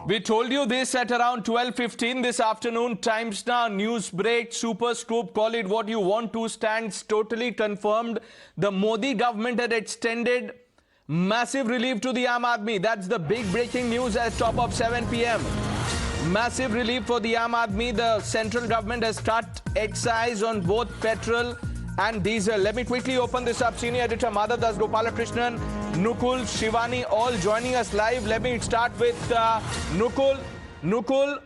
We told you this at around 12:15 this afternoon. Times Now, news break, super scoop, call it what you want to, stands totally confirmed. The Modi government had extended massive relief to the Aam Aadmi. That's the big breaking news at top of 7 p.m. Massive relief for the Aam Aadmi. The central government has cut excise on both petrol and diesel. Let me quickly open this up. Senior editor Madhav Das, Gopalakrishnan, Nukul, Shivani, all joining us live. Let me start with Nukul. Nukul,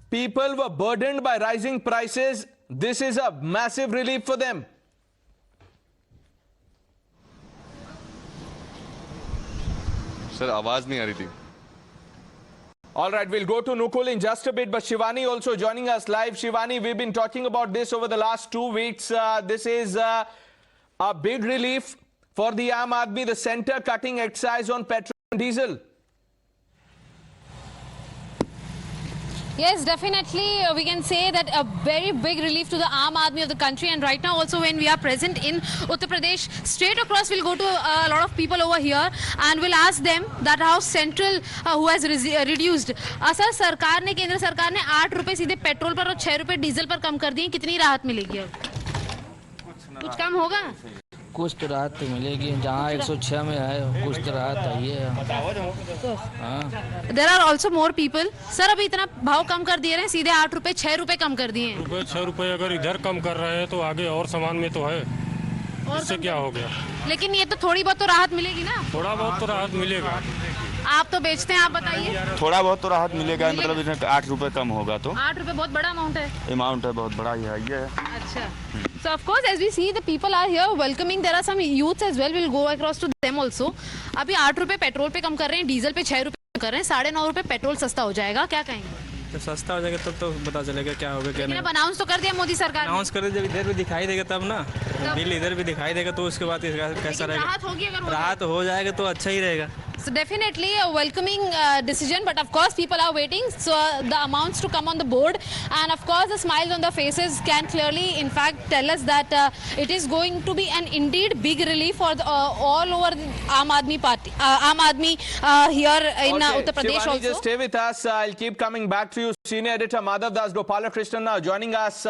people were burdened by rising prices. This is a massive relief for them. Sir, आवाज नहीं आ रही थी. All right, we'll go to Nukul in just a bit, but Shivani also joining us live. Shivani, we've been talking about this over the last 2 weeks. This is a big relief for the Aam Aadmi, the centre cutting excise on petrol and diesel. Yes, definitely. We can say that a very big relief to the Aam Aadmi of the country. And right now also when we are present in Uttar Pradesh, straight across we'll go to a lot of people over here and we'll ask them that how central who has reduced. Sir सरकार ने, केंद्र सरकार ने 8 रुपए सीधे petrol पर और 6 रुपए डीजल पर कम कर दिए. कितनी राहत मिलेगी अब? कुछ कम होगा? कुछ तो राहत तो मिलेगी. जहाँ 106 में है कुछ तो राहत आई है. There are also more people. Sir अभी इतना भाव कम कर दिए हैं, सीधे 8 रुपए 6 रुपए कम कर दिए हैं. 6 रुपए अगर इधर कम कर रहे हैं तो आगे और सामान में तो है. इससे क्या हो गया? लेकिन ये तो थोड़ी बहुत तो राहत मिलेगी ना. थोड़ा बहुत तो राहत मिलेगा. आप तो बेचते हैं, आप बताइए. थोड़ा बहुत तो राहत मिलेगा, मतलब इसमें 8 रुपए कम होगा तो. 8 रुपए बहुत बड़ा अमाउंट है. अमाउंट है, बहुत बड़ा ये है. अच्छा. So of course, as we see, the people are here welcoming. There are some youths as well. We'll go across to them also. अभी 8 रुपए पेट्रोल पे कम कर रहे हैं, डीजल पे 6 रुपए कम कर रहे हैं, 9.5 रुपए पेट्रोल सस्ता हो जाएगा. क्या कहेंगे? जब सस्ता हो जाएगा तब तो पता चलेगा क्या होगा क्या नहीं. अनाउंस तो कर दिया मोदी सरकार. अनाउंस कर दिया, जब इधर भी दिखाई देगा तब ना. बिल इधर भी दिखाई देगा तो उसके बाद कैसा रहेगा. राहत होगी अगर राहत हो जाएगा तो अच्छा ही रहेगा. So definitely a welcoming decision, but of course people are waiting so the amounts to come on the board, and of course the smiles on the faces can clearly in fact tell us that it is going to be an indeed big relief for the, all over the Aam Aadmi party, Aam Aadmi here in Uttar Pradesh. Shivani, also just stay with us. I'll keep coming back to you. Senior editor Madhav Das, Gopalakrishnan now joining us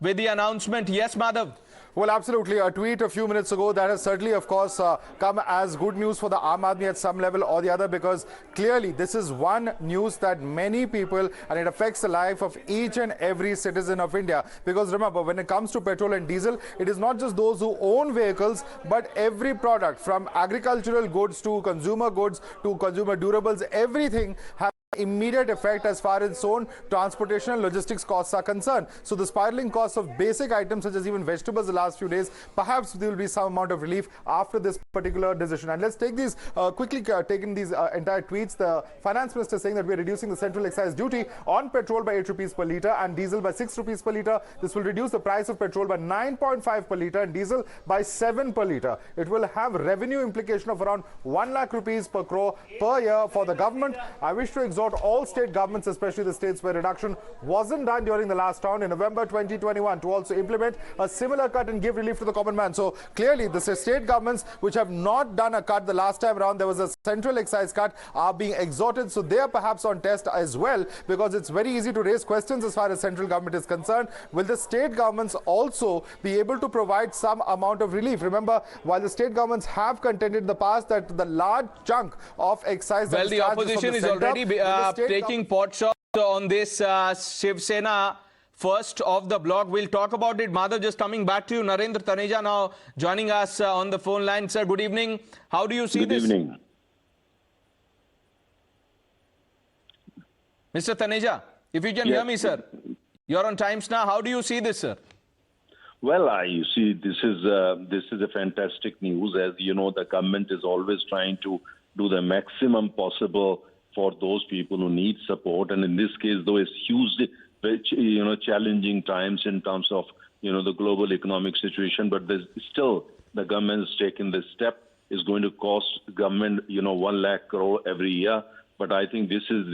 with the announcement. Yes, Madhav. Well, absolutely. A tweet a few minutes ago that has certainly, of course, come as good news for the Aam Aadmi at some level or the other, because clearly this is one news that many people, and it affects the life of each and every citizen of India. Because remember, when it comes to petrol and diesel, it is not just those who own vehicles, but every product from agricultural goods to consumer durables, everything has immediate effect as far as its own transportation and logistics costs are concerned. So the spiraling costs of basic items such as even vegetables the last few days, perhaps there will be some amount of relief after this particular decision. And let's take these quickly taking these entire tweets. The Finance Minister saying that we are reducing the central excise duty on petrol by 8 rupees per litre and diesel by 6 rupees per litre. This will reduce the price of petrol by 9.5 per litre and diesel by 7 per litre. It will have revenue implication of around 1 lakh rupees per crore per year for the government. I wish to exhort all state governments, especially the states where reduction wasn't done during the last round in November 2021, to also implement a similar cut and give relief to the common man. So clearly the state governments which have not done a cut the last time around, there was a central excise cut, are being exhorted. So they are perhaps on test as well, because it's very easy to raise questions as far as central government is concerned. Will the state governments also be able to provide some amount of relief? Remember, while the state governments have contended in the past that the large chunk of excise... Well, the opposition is already taking pot shots on this. Shiv Sena first of the block. We'll talk about it. Madhav, just coming back to you. Narendra Taneja now joining us on the phone line. Sir, good evening. How do you see this? Good evening. Mr. Taneja, if you can hear me, sir. You're on Times Now. How do you see this, sir? Well, you see, this is a fantastic news. As you know, the government is always trying to do the maximum possible for those people who need support. And in this case, though, it's huge, challenging times in terms of, the global economic situation. But there's still, the government is taking this step. Is going to cost government, 1 lakh crore every year. But I think this is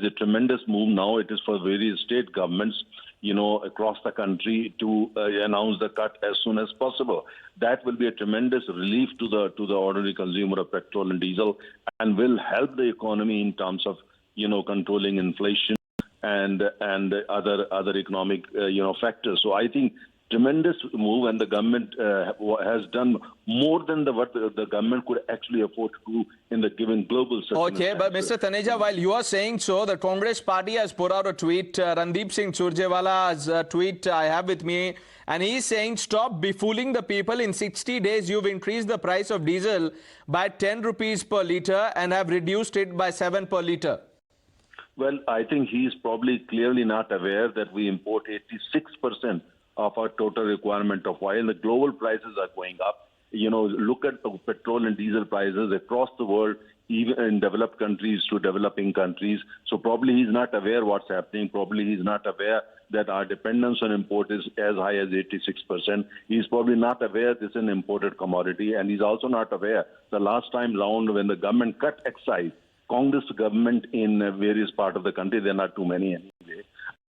a tremendous move now. It is for various state governments. across the country to announce the cut as soon as possible. That will be a tremendous relief to the ordinary consumer of petrol and diesel, and will help the economy in terms of controlling inflation and other economic factors. So I think tremendous move, and the government has done more than what the government could actually afford to do in the given global circumstances. Okay, but Mr. Taneja, while you are saying so, the Congress party has put out a tweet. Randeep Singh Surjewala's tweet I have with me, and he is saying, stop befooling the people. In 60 days, you've increased the price of diesel by 10 rupees per litre and have reduced it by 7 per litre. Well, I think he is probably clearly not aware that we import 86% of our total requirement of oil. The global prices are going up. Look at the petrol and diesel prices across the world, even in developed countries to developing countries. So probably he's not aware what's happening. Probably he's not aware that our dependence on import is as high as 86%. He's probably not aware this is an imported commodity. And he's also not aware the last time round when the government cut excise, Congress government in various parts of the country, there are not too many anyway,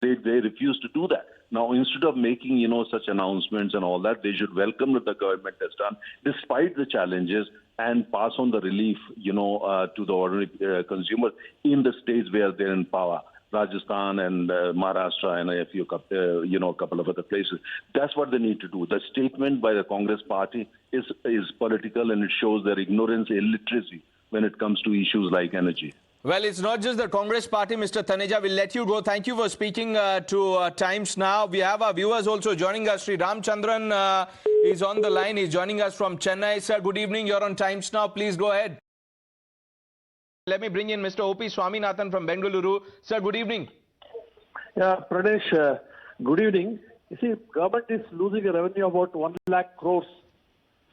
they refused to do that. Now, instead of making, such announcements and all that, they should welcome what the government has done, despite the challenges, and pass on the relief, to the ordinary consumer in the states where they're in power. Rajasthan and Maharashtra and a few, couple of other places. That's what they need to do. The statement by the Congress party is political, and it shows their ignorance, illiteracy when it comes to issues like energy. Well, it's not just the Congress party, Mr. Taneja. We'll let you go. Thank you for speaking to Times Now. We have our viewers also joining us. Sri Ramchandran is on the line. He's joining us from Chennai. Sir, good evening. You're on Times Now. Please go ahead. Let me bring in Mr. O.P. Swaminathan from Bengaluru. Sir, good evening. Yeah, Pradesh, good evening. You see, government is losing a revenue of about 1 lakh crores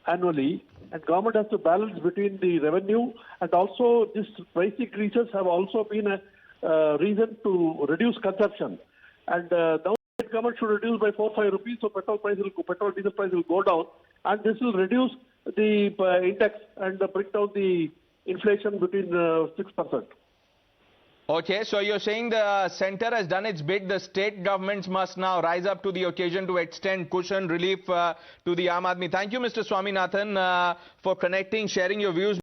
annually, and government has to balance between the revenue, and also this price increases have also been a reason to reduce consumption. And now the government should reduce by 4-5 rupees, so petrol diesel price will go down, and this will reduce the index and bring down the inflation between 6%. Okay, so you're saying the centre has done its bit. The state governments must now rise up to the occasion to extend cushion relief to the Aam Aadmi. Thank you, Mr. Swaminathan, for connecting, sharing your views.